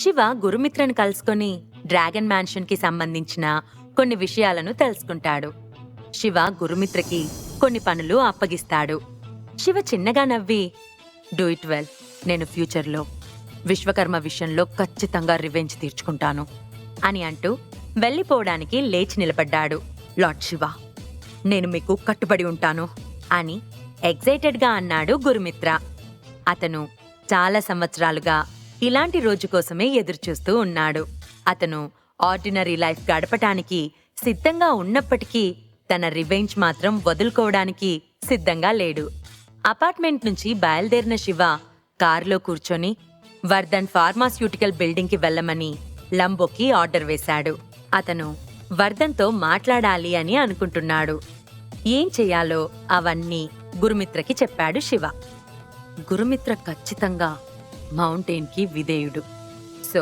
శివ గురుమిత్రను కలుసుకొని dragon mansion కి సంబంధించిన కొన్ని విషయాలను తెలుసుకుంటాడు. శివ గురుమిత్రకి కొన్ని పనులు అప్పగిస్తాడు. శివ చిన్నగా నవ్వి, డూ ఇట్ వెల్, నేను ఫ్యూచర్లో విశ్వకర్మ విషయంలో ఖచ్చితంగా రివెంజ్ తీర్చుకుంటాను అని అంటూ వెళ్ళిపోవడానికి లేచి నిలబడ్డాడు. లార్డ్ శివ, నేను మీకు కట్టుబడి ఉంటాను అని ఎగ్జైటెడ్గా అన్నాడు గురుమిత్ర. అతను చాలా సంవత్సరాలుగా ఇలాంటి రోజు కోసమే ఎదురుచూస్తూ ఉన్నాడు. అతను ఆర్డినరీ లైఫ్ గడపటానికి సిద్ధంగా ఉన్నప్పటికీ తన రివెంజ్ మాత్రం వదులుకోవడానికి సిద్ధంగా లేడు. అపార్ట్మెంట్ నుంచి బయలుదేరిన శివ కారులో కూర్చొని వర్ధన్ ఫార్మాస్యూటికల్ బిల్డింగ్ కి వెళ్లమని లంబోకి ఆర్డర్ వేశాడు. అతను వర్ధన్తో మాట్లాడాలి అని అనుకుంటున్నాడు. ఏం చెయ్యాలో అవన్నీ గురుమిత్రకి చెప్పాడు శివ. గురుమిత్ర ఖచ్చితంగా మౌంటైన్కి విధేయుడు. సో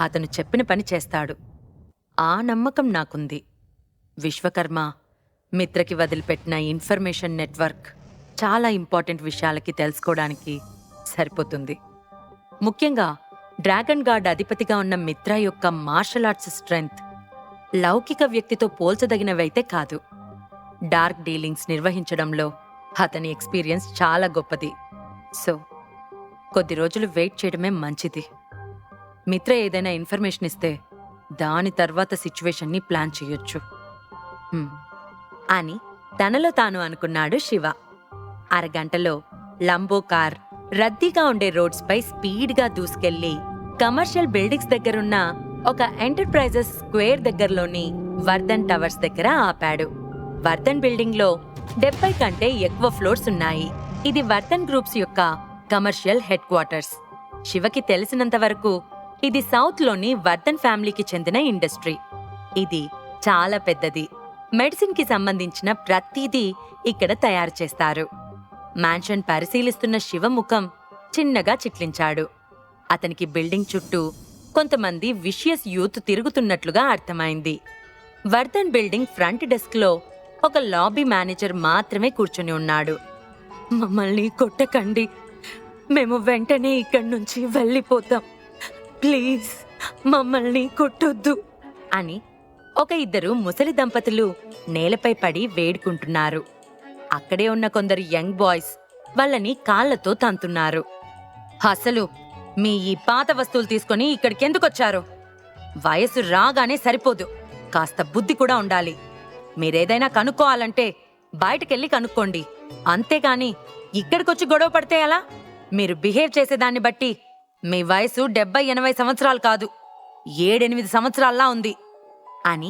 అతను చెప్పిన పని చేస్తాడు. ఆ నమ్మకం నాకుంది. విశ్వకర్మ మిత్రకి వదిలిపెట్టిన ఇన్ఫర్మేషన్ నెట్వర్క్ చాలా ఇంపార్టెంట్ విషయాలకి తెలుసుకోవడానికి సరిపోతుంది. ముఖ్యంగా డ్రాగన్ గార్డ్ అధిపతిగా ఉన్న మిత్ర యొక్క మార్షల్ ఆర్ట్స్ స్ట్రెంగ్త్ లౌకిక వ్యక్తితో పోల్చదగినవైతే కాదు. డార్క్ డీలింగ్స్ నిర్వహించడంలో అతని ఎక్స్పీరియన్స్ చాలా గొప్పది. సో కొద్ది రోజులు వెయిట్ చేయడమే మంచిది. మిత్ర ఏదైనా ఇన్ఫర్మేషన్ ఇస్తే దాని తర్వాత సిచ్యువేషన్ని ప్లాన్ చేయొచ్చు అని తనలో తాను అనుకున్నాడు శివ. అరగంటలో లంబో కార్ రద్దీగా ఉండే రోడ్స్ పై స్పీడ్గా దూసుకెళ్లి కమర్షియల్ బిల్డింగ్స్ దగ్గరున్న ఒక ఎంటర్ప్రైజెస్ స్క్వేర్ దగ్గరలోని వర్ధన్ టవర్స్ దగ్గర ఆపాడు. వర్ధన్ బిల్డింగ్ లో 70 కంటే ఎక్కువ ఫ్లోర్స్ ఉన్నాయి. ఇది వర్ధన్ గ్రూప్స్ యొక్క కమర్షియల్ హెడ్ క్వార్టర్స్. శివకి తెలిసినంత వరకు ఇది సౌత్ లోని వర్ధన్ ఫ్యామిలీకి చెందిన ఇండస్ట్రీ. ఇది చాలా పెద్దది. మెడిసిన్ కి సంబంధించిన ప్రతిదీ ఇక్కడ తయారు చేస్తారు. మ్యాన్షన్ పరిశీలిస్తున్న శివ ముఖం చిన్నగా చిట్లించాడు. అతనికి బిల్డింగ్ చుట్టూ కొంతమంది విషియస్ యూత్ తిరుగుతున్నట్లుగా అర్థమైంది. వర్ధన్ బిల్డింగ్ ఫ్రంట్ డెస్క్ లో ఒక లాబీ మేనేజర్ మాత్రమే కూర్చుని ఉన్నాడు. మమ్మల్ని కొట్టకండి, మేము వెంటనే ఇక్కడి నుంచి వెళ్ళిపోతాం, ప్లీజ్ మమ్మల్ని కొట్టొద్దు అని ఒక ఇద్దరు ముసలి దంపతులు నేలపై పడి వేడుకుంటున్నారు. అక్కడే ఉన్న కొందరు యంగ్ బాయ్స్ వాళ్ళని కాళ్లతో తంతున్నారు. అసలు మీ ఈ పాత వస్తువులు తీసుకొని ఇక్కడికెందుకొచ్చారు? వయసు రాగానే సరిపోదు, కాస్త బుద్ధి కూడా ఉండాలి. మీరేదైనా కనుక్కోవాలంటే బయటకెళ్ళి కనుక్కోండి, అంతేగాని ఇక్కడికొచ్చి గొడవ పడితే ఎలా? మీరు బిహేవ్ చేసేదాన్ని బట్టి మీ వయసు 70-80 సంవత్సరాలు కాదు, 7-8 సంవత్సరాల్లా ఉంది అని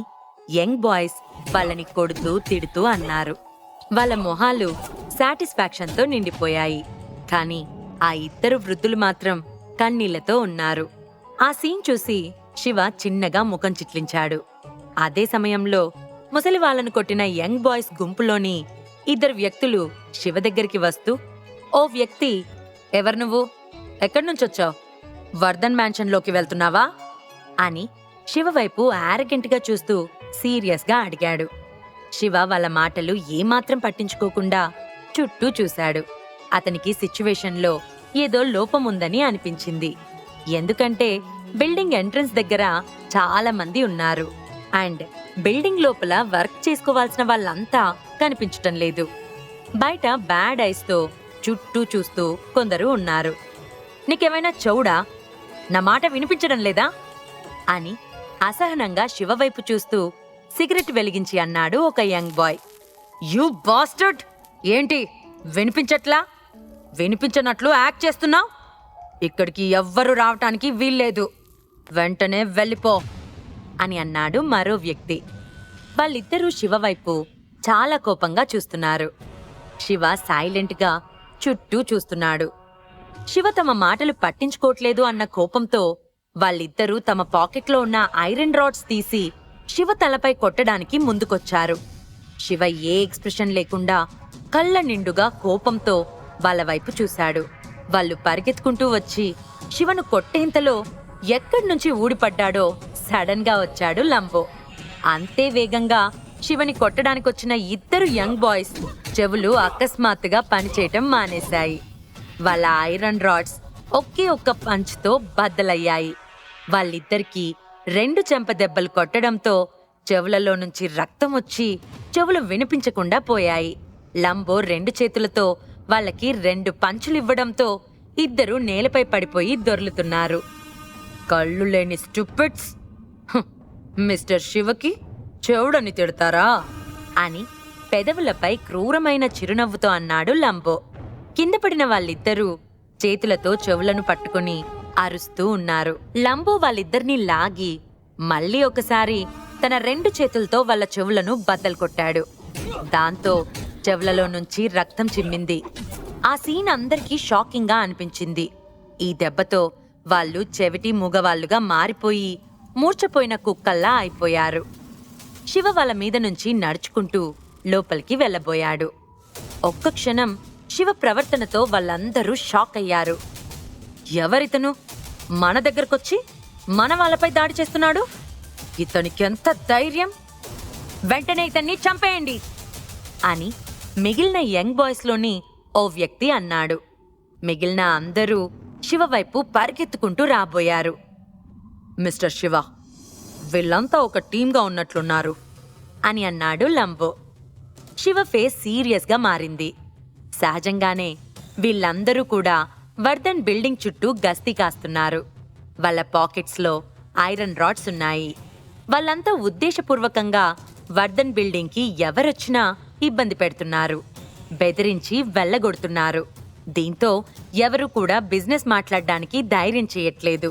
యంగ్ బాయ్స్ వాళ్ళని కొడుతూ తిడుతూ అన్నారు. వాళ్ళ మొహాలు సాటిస్ఫాక్షన్తో నిండిపోయాయి. కానీ ఆ ఇద్దరు వృద్ధులు మాత్రం కన్నీళ్లతో ఉన్నారు. ఆ సీన్ చూసి శివ చిన్నగా ముఖం చిట్లించాడు. అదే సమయంలో ముసలి వాళ్ళను కొట్టిన యంగ్ బాయ్స్ గుంపులోని ఇద్దరు వ్యక్తులు శివ దగ్గరికి వస్తూ, ఓ వ్యక్తి, ఎవరు నువ్వు? ఎక్కడి నుంచొచ్చావు? వర్ధన్ మ్యాన్షన్లోకి వెళ్తున్నావా అని శివ వైపు ఆరగెంట్గా చూస్తూ సీరియస్గా అడిగాడు. శివ వాళ్ళ మాటలు ఏమాత్రం పట్టించుకోకుండా చుట్టూ చూశాడు. అతనికి సిచ్యువేషన్లో ఏదో లోపం ఉందని అనిపించింది. ఎందుకంటే బిల్డింగ్ ఎంట్రన్స్ దగ్గర చాలా మంది ఉన్నారు అండ్ బిల్డింగ్ లోపల వర్క్ చేసుకోవాల్సిన వాళ్ళంతా కనిపించటం లేదు. బయట బ్యాడ్ ఐస్తో చుట్టూ చూస్తూ కొందరు ఉన్నారు. నీకేమైనా చౌడా? నా మాట వినిపించడం లేదా అని అసహనంగా శివ వైపు చూస్తూ సిగరెట్ వెలిగించి అన్నాడు ఒక యంగ్ బాయ్. You bastard! ఏంటి వినిపించట్లా? వినిపించనట్లు యాక్ట్ చేస్తున్నావు? ఇక్కడికి ఎవ్వరూ రావటానికి వీల్లేదు, వెంటనే వెళ్ళిపో అని అన్నాడు మరో వ్యక్తి. వాళ్ళిద్దరూ శివ వైపు చాలా కోపంగా చూస్తున్నారు. శివ సైలెంట్గా చుట్టూ చూస్తున్నాడు. శివ తమ మాటలు పట్టించుకోవట్లేదు అన్న కోపంతో వాళ్ళిద్దరూ తమ పాకెట్లో ఉన్న ఐరన్ రాడ్స్ తీసి శివ తలపై కొట్టడానికి ముందుకొచ్చారు. శివ ఏ ఎక్స్ప్రెషన్ లేకుండా కళ్ళ నిండుగా కోపంతో వాళ్ళ వైపు చూశాడు. వాళ్ళు పరిగెత్తుకుంటూ వచ్చి శివను కొట్టేంతలో ఎక్కడి నుంచి ఊడిపడ్డాడో సడన్ గా వచ్చాడు లంబో. అంతే వేగంగా శివని కొట్టడానికొచ్చిన ఇద్దరు యంగ్ బాయ్స్ చెవులు అకస్మాత్తుగా పనిచేయటం మానేశాయి. వాళ్ళ ఐరన్ రాడ్స్ ఒకే ఒక్క పంచ్తో బద్దలయ్యాయి. వాళ్ళిద్దరికీ 2 చెంపదెబ్బలు కొట్టడంతో చెవులలో నుంచి రక్తం వచ్చి చెవులు వినిపించకుండా పోయాయి. లంబో 2 చేతులతో వాళ్ళకి 2 పంచులివ్వడంతో ఇద్దరూ నేలపై పడిపోయి దొర్లుతున్నారు. కళ్ళు లేని స్టూపిడ్స్, మిస్టర్ శివకి చెవుడని తిడతారా అని పెదవులపై క్రూరమైన చిరునవ్వుతో అన్నాడు లంబో. కింద పడిన వాళ్ళిద్దరూ చేతులతో చెవులను పట్టుకుని అరుస్తూ ఉన్నారు. లంబో వాళ్ళిద్దరినీ లాగి మళ్ళీ ఒకసారి తన 2 చేతులతో వాళ్ళ చెవులను బద్దలు కొట్టాడు. దాంతో చెవులలో నుంచి రక్తం చిమ్మింది. ఆ సీన్ అందరికీ షాకింగ్ గా అనిపించింది. ఈ దెబ్బతో వాళ్ళు చెవిటి మూగవాళ్లుగా మారిపోయి మూర్ఛపోయిన కుక్కల్లా అయిపోయారు. శివ వాళ్ళ మీద నుంచి నడుచుకుంటూ లోపలికి వెళ్ళబోయాడు. ఒక్క క్షణం శివ ప్రవర్తనతో వాళ్ళందరూ షాక్ అయ్యారు. ఎవరితను మన దగ్గరకొచ్చి మన వాళ్ళపై దాడి చేస్తున్నాడు? ఇతనికెంత ధైర్యం! వెంటనే ఇతన్ని చంపేయండి అని మిగిలిన యంగ్ బాయ్స్లోని ఓ వ్యక్తి అన్నాడు. మిగిలిన అందరూ శివ వైపు పరిగెత్తుకుంటూ రాబోయారు. మిస్టర్ శివ, వీళ్ళంతా ఒక టీంగా ఉన్నట్లున్నారు అని అన్నాడు లంబో. శివ ఫేస్ సీరియస్గా మారింది. సహజంగానే వీళ్ళందరూ కూడా వర్ధన్ బిల్డింగ్ చుట్టూ గస్తీ కాస్తున్నారు. వాళ్ళ పాకెట్స్లో ఐరన్ రాడ్స్ ఉన్నాయి. వాళ్ళంతా ఉద్దేశపూర్వకంగా వర్ధన్ బిల్డింగ్కి ఎవరొచ్చినా ఇబ్బంది పెడుతున్నారు, బెదిరించి వెళ్ళగొడుతున్నారు. దీంతో ఎవరు కూడా బిజినెస్ మాట్లాడడానికి ధైర్యం చేయట్లేదు.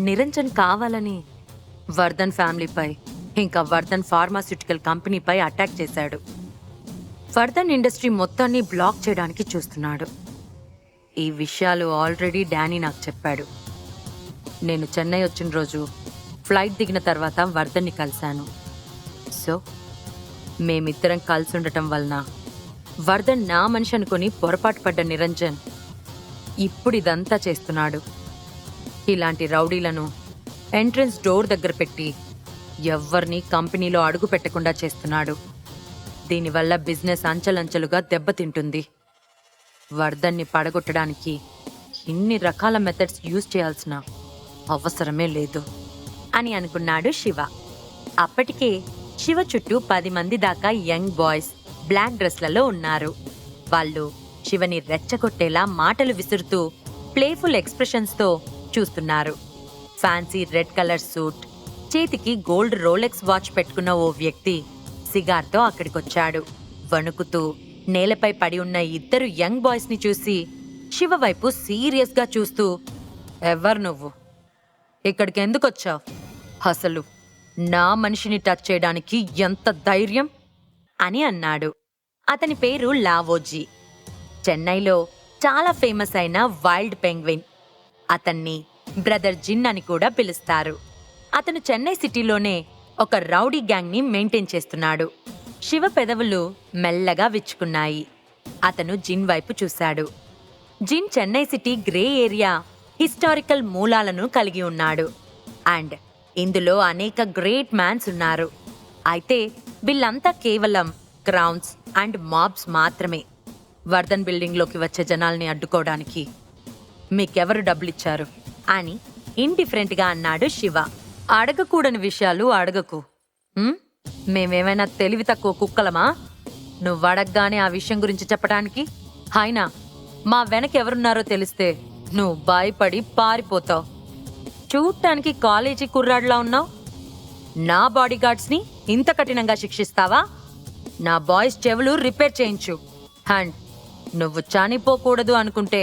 నిరంజన్ కావాలని వర్ధన్ ఫ్యామిలీపై ఇంకా వర్ధన్ ఫార్మాస్యూటికల్ కంపెనీపై అటాక్ చేశాడు. వర్ధన్ ఇండస్ట్రీ మొత్తాన్ని బ్లాక్ చేయడానికి చూస్తున్నాడు. ఈ విషయాలు ఆల్రెడీ డానీ నాకు చెప్పాడు. నేను చెన్నై వచ్చిన రోజు ఫ్లైట్ దిగిన తర్వాత వర్ధన్ని కలిశాను. సో మేమిద్దరం కలిసి ఉండటం వలన వర్ధన్ నా మనిషి అనుకుని పొరపాటు పడ్డ నిరంజన్ ఇప్పుడు ఇదంతా చేస్తున్నాడు. ఇలాంటి రౌడీలను ఎంట్రన్స్ డోర్ దగ్గర పెట్టి ఎవ్వరినీ కంపెనీలో అడుగు పెట్టకుండా చేస్తున్నాడు. దీనివల్ల బిజినెస్ అంచెలంచెలుగా దెబ్బతింటుంది. వర్ధన్ని పడగొట్టడానికి ఇన్ని రకాల మెథడ్స్ యూజ్ చేయాల్సిన అవసరమే లేదు అని అనుకున్నాడు శివ. అప్పటికే శివ చుట్టూ 10 మంది దాకా యంగ్ బాయ్స్ బ్లాక్ డ్రెస్లలో ఉన్నారు. వాళ్ళు శివని రెచ్చగొట్టేలా మాటలు విసురుతూ ప్లేఫుల్ ఎక్స్ప్రెషన్స్తో చూస్తున్నారు. ఫ్యాన్సీ రెడ్ కలర్ సూట్, చేతికి గోల్డ్ రోలెక్స్ వాచ్ పెట్టుకున్న ఓ వ్యక్తి సిగార్తో అక్కడికొచ్చాడు. వణుకుతూ నేలపై పడి ఉన్న ఇద్దరు యంగ్ బాయ్స్ని చూసి శివ వైపు సీరియస్గా చూస్తూ, ఎవరు నువ్వు? ఇక్కడికి ఎందుకొచ్చావు? అసలు నా మనిషిని టచ్ చేయడానికి ఎంత ధైర్యం అని అన్నాడు. అతని పేరు లావోజీ. చెన్నైలో చాలా ఫేమస్ అయిన వైల్డ్ పెంగ్విన్. అతన్ని బ్రదర్ జిన్ అని కూడా పిలుస్తారు. అతను చెన్నై సిటీలోనే ఒక రౌడీ గ్యాంగ్ని మెయింటైన్ చేస్తున్నాడు. శివ పెదవులు మెల్లగా విచ్చుకున్నాయి. అతను జిన్ వైపు చూశాడు. Jin Chennai city grey area historical మూలాలను కలిగి ఉన్నాడు. అండ్ ఇందులో అనేక గ్రేట్ మ్యాన్స్ ఉన్నారు. అయితే వీళ్ళంతా కేవలం క్రౌన్స్ అండ్ మాబ్స్ మాత్రమే. వర్ధన్ బిల్డింగ్లోకి వచ్చే జనాల్ని అడ్డుకోవడానికి మీకెవరు డబ్బులిచ్చారు అని ఇండిఫరెంట్గా అన్నాడు శివ. అడగకూడని విషయాలు అడగకు. మేమేమైనా తెలివి తక్కువ కుక్కలమా? నువ్వు అడగగానే ఆ విషయం గురించి చెప్పడానికి? అయినా మా వెనక ఎవరున్నారో తెలిస్తే నువ్వు భయపడి పారిపోతావు. చూడటానికి కాలేజీ కుర్రాడ్లా ఉన్నావు. నా బాడీగార్డ్స్ని ఇంత కఠినంగా శిక్షిస్తావా? నా బాయ్స్ చెవులు రిపేర్ చేయించు. అండ్ నువ్వు చనిపోకూడదు అనుకుంటే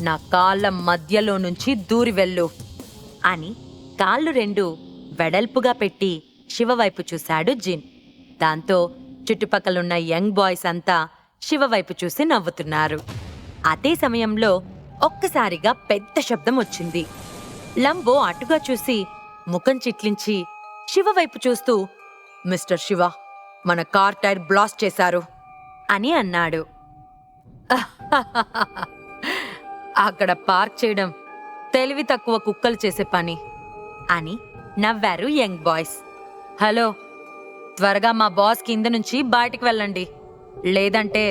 నా కాళ్ళ మధ్యలో నుంచి దూరి వెళ్ళు అని కాళ్ళు 2 వెడల్పుగా పెట్టి శివ వైపు చూశాడు జిన్. దాంతో చుట్టుపక్కలున్న యంగ్ బాయ్స్ అంతా శివ వైపు చూసి నవ్వుతున్నారు. అదే సమయంలో ఒక్కసారిగా పెద్ద శబ్దం వచ్చింది. లంబో అటుగా చూసి ముఖం చిట్లించి శివ వైపు చూస్తూ, మిస్టర్ శివ, మన కార్ టైర్ బ్లాస్ట్ చేశారు అని అన్నాడు. అక్కడ పార్క్ చేయడం తెలివి తక్కువ కుక్కలు చేసే పని అని నవ్వారు యంగ్ బాయ్స్. హలో, త్వరగా మా బాస్ కింద నుంచి బయటికి వెళ్ళండి, లేదంటే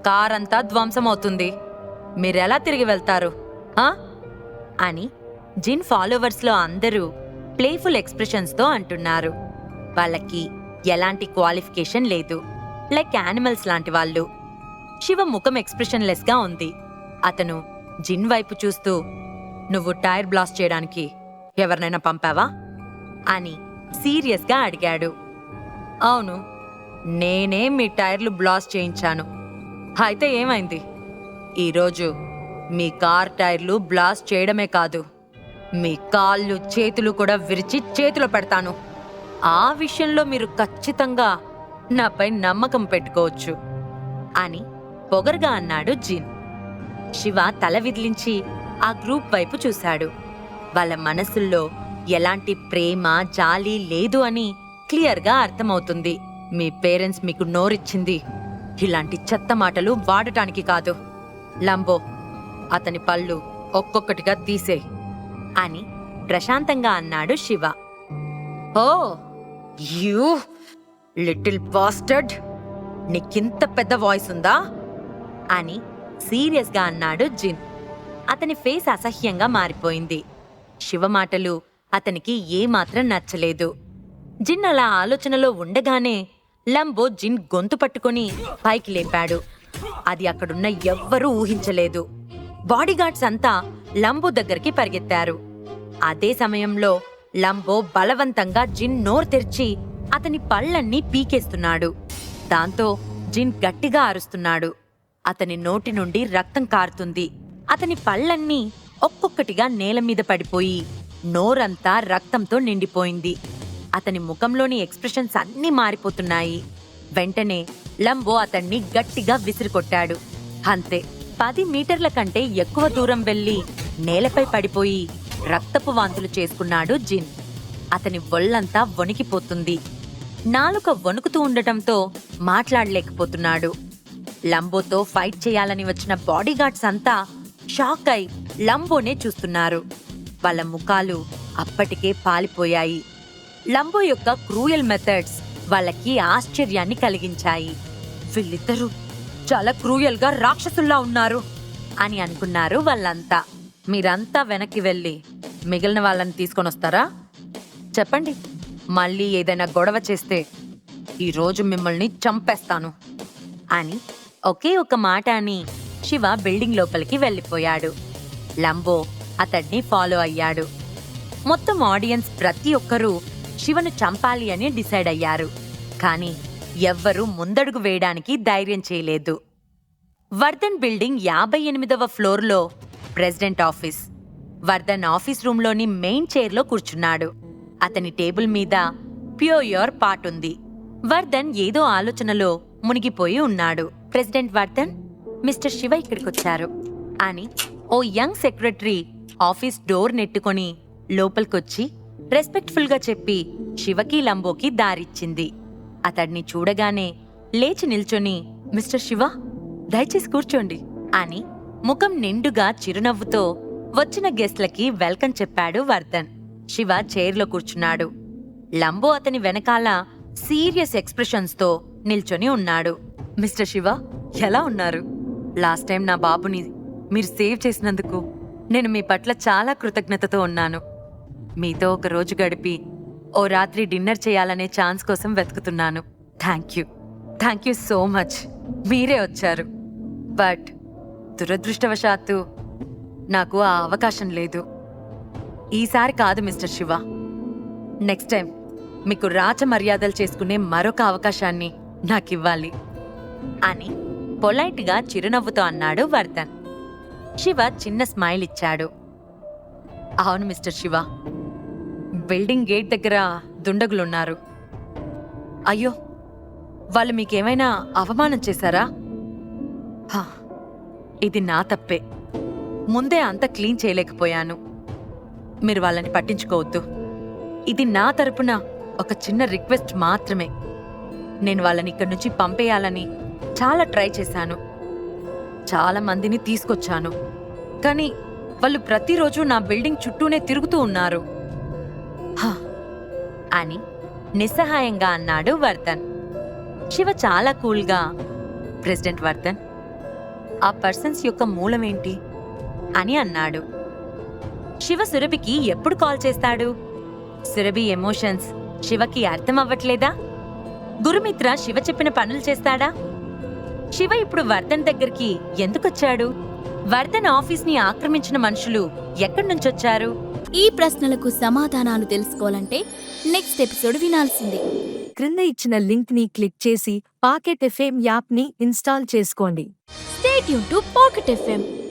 కార్ అంతా ధ్వంసమవుతుంది. మీరెలా తిరిగి వెళ్తారు అని జిన్ ఫాలోవర్స్లో అందరూ ప్లేఫుల్ ఎక్స్ప్రెషన్స్తో అంటున్నారు. వాళ్ళకి ఎలాంటి క్వాలిఫికేషన్ లేదు, లైక్ యానిమల్స్ లాంటి వాళ్ళు. శివ ముఖం ఎక్స్ప్రెషన్లెస్గా ఉంది. అతను జిన్ వైపు చూస్తూ, నువ్వు టైర్ బ్లాస్ట్ చేయడానికి ఎవరినైనా పంపావా అని సీరియస్గా అడిగాడు. అవును, నేనే మీ టైర్లు బ్లాస్ట్ చేయించాను. అయితే ఏమైంది? ఈరోజు మీ కార్ టైర్లు బ్లాస్ట్ చేయడమే కాదు, మీ కాళ్ళు చేతులు కూడా విరిచి చేతిలో పెడతాను. ఆ విషయంలో మీరు ఖచ్చితంగా నాపై నమ్మకం పెట్టుకోవచ్చు అని పొగరుగా అన్నాడు జిన్. శివ తల విదిలించి ఆ గ్రూప్ వైపు చూశాడు. వాళ్ళ మనసుల్లో ఎలాంటి ప్రేమ జాలి లేదు అని క్లియర్గా అర్థమవుతుంది. మీ పేరెంట్స్ మీకు నోరిచ్చింది ఇలాంటి చెత్త మాటలు వాడటానికి కాదు. లంబో, అతని పళ్ళు ఒక్కొక్కటిగా తీసేయ్ అని ప్రశాంతంగా అన్నాడు శివ. ఓ యూ లిటిల్ బాస్టర్డ్, నీకింత పెద్ద వాయిస్ ఉందా అని సీరియస్గా అన్నాడు జిన్. అతని ఫేస్ అసహ్యంగా మారిపోయింది. శివ మాటలు అతనికి ఏమాత్రం నచ్చలేదు. జిన్ అలా ఆలోచనలో ఉండగానే లంబో జిన్ గొంతు పట్టుకుని పైకి లేపాడు. అది అక్కడున్న ఎవ్వరూ ఊహించలేదు. బాడీగార్డ్స్ అంతా లంబో దగ్గరికి పరిగెత్తారు. అదే సమయంలో లంబో బలవంతంగా జిన్ నోరు తెరిచి అతని పళ్ళన్నీ పీకేస్తున్నాడు. దాంతో జిన్ గట్టిగా అరుస్తున్నాడు. అతని నోటి నుండి రక్తం కారుతుంది. అతని పళ్ళన్నీ ఒక్కొక్కటిగా నేల మీద పడిపోయి నోరంతా రక్తంతో నిండిపోయింది. అతని ముఖంలోని ఎక్స్ప్రెషన్స్ అన్నీ మారిపోతున్నాయి. వెంటనే లంబో అతన్ని గట్టిగా విసిరికొట్టాడు. అంతే, 10 మీటర్ల కంటే ఎక్కువ దూరం వెళ్లి నేలపై పడిపోయి రక్తపు వాంతులు చేసుకున్నాడు జిన్. అతని ఒళ్ళంతా వణికిపోతుంది. నాలుక వణుకుతూ ఉండటంతో మాట్లాడలేకపోతున్నాడు. లంబోతో ఫైట్ చేయాలని వచ్చిన బాడీగార్డ్స్ అంతా షాక్ అయి లంబోనే చూస్తున్నారు. వాళ్ళ ముఖాలు అప్పటికే పాలిపోయాయి. లంబో యొక్క క్రూయల్ మెథడ్స్ వాళ్ళకి ఆశ్చర్యాన్ని కలిగించాయి. వీళ్ళిద్దరూ చాలా క్రూయల్గా రాక్షసుల్లా ఉన్నారు అని అనుకున్నారు వాళ్ళంతా. మీరంతా వెనక్కి వెళ్ళి మిగిలిన వాళ్ళని తీసుకొని వస్తారా? చెప్పండి, మళ్ళీ ఏదైనా గొడవ చేస్తే ఈరోజు మిమ్మల్ని చంపేస్తాను అని ఒకే ఒక మాట అని శివ బిల్డింగ్ లోపలికి వెళ్ళిపోయాడు. లంబో అతడ్ని ఫాలో అయ్యాడు. మొత్తం ఆడియన్స్ ప్రతి ఒక్కరూ శివను చంపాలి అని డిసైడ్ అయ్యారు. కానీ ఎవ్వరూ ముందడుగు వేయడానికి ధైర్యం చేయలేదు. వర్ధన్ బిల్డింగ్ 58వ ఫ్లోర్లో ప్రెసిడెంట్ ఆఫీస్. వర్ధన్ ఆఫీస్ రూమ్లోని మెయిన్ చైర్లో కూర్చున్నాడు. అతని టేబుల్ మీద ప్యూర్ పాట్ ఉంది. వర్ధన్ ఏదో ఆలోచనలో మునిగిపోయి ఉన్నాడు. ప్రెసిడెంట్ వర్ధన్, మిస్టర్ శివ ఇక్కడికొచ్చారు అని ఓ యంగ్ సెక్రటరీ ఆఫీస్ డోర్ నెట్టుకొని లోపలికొచ్చి రెస్పెక్ట్ఫుల్ గా చెప్పి శివకి లంబోకి దారిచ్చింది. అతడిని చూడగానే లేచి నిల్చొని, మిస్టర్ శివ, దయచేసి కూర్చోండి అని ముఖం నిండుగా చిరునవ్వుతో వచ్చిన గెస్ట్లకి వెల్కమ్ చెప్పాడు వర్ధన్. శివ చైర్లో కూర్చున్నాడు. లంబో అతని వెనకాల సీరియస్ ఎక్స్ప్రెషన్స్తో నిల్చొని ఉన్నాడు. మిస్టర్ శివ, ఎలా ఉన్నారు? లాస్ట్ టైం నా బాబుని మీరు సేవ్ చేసినందుకు నేను మీ పట్ల చాలా కృతజ్ఞతతో ఉన్నాను. మీతో ఒక రోజు గడిపి ఓ రాత్రి డిన్నర్ చేయాలనే ఛాన్స్ కోసం వెతుకుతున్నాను. Thank you so much. మీరే వచ్చారు. బట్ దురదృష్టవశాత్తు నాకు ఆ అవకాశం లేదు. ఈసారి కాదు మిస్టర్ శివ, నెక్స్ట్ టైం మీకు రాచ మర్యాదలు చేసుకునే మరొక అవకాశాన్ని నాకివ్వాలి అని పొలైట్గా చిరునవ్వుతో అన్నాడు వర్ధన్. శివ చిన్న స్మైల్ ఇచ్చాడు. అవును మిస్టర్ శివ, బిల్డింగ్ గేట్ దగ్గర దుండగులున్నారు. అయ్యో, వాళ్ళు మీకేమైనా అవమానం చేశారా? ఇది నా తప్పే. ముందే అంత క్లీన్ చేయలేకపోయాను. మీరు వాళ్ళని పట్టించుకోవద్దు. ఇది నా తరపున ఒక చిన్న రిక్వెస్ట్ మాత్రమే. నేను వాళ్ళని ఇక్కడి నుంచి పంపేయాలని చాలా ట్రై చేశాను. చాలా మందిని తీసుకొచ్చాను. కానీ వాళ్ళు ప్రతిరోజు నా బిల్డింగ్ చుట్టూనే తిరుగుతూ ఉన్నారు అని నిస్సహాయంగా అన్నాడు వర్ధన్. శివ చాలా కూల్గా, ప్రెసిడెంట్ వర్ధన్, ఆ పర్సన్స్ యొక్క మూలమేంటి అని అన్నాడు. శివ సురభికి ఎప్పుడు కాల్ చేస్తాడు? సురభి ఎమోషన్స్ శివకి అర్థం అవ్వట్లేదా? గురుమిత్ర శివ చెప్పిన పనులు చేస్తాడా? శివ ఇప్పుడు వర్ధన్ దగ్గరికి ఎందుకొచ్చాడు? వర్ధన్ ఆఫీస్ని ఆక్రమించిన మనుషులు ఎక్కడి నుంచొచ్చారు? ఈ ప్రశ్నలకు సమాధానాలు తెలుసుకోవాలంటే నెక్స్ట్ ఎపిసోడ్ వినాల్సిందే. క్రింద ఇచ్చిన లింక్ ని క్లిక్ చేసి పాకెట్ ఎఫ్ఎం యాప్ ని ఇన్స్టాల్ చేసుకోండి. Stay tuned to Pocket FM.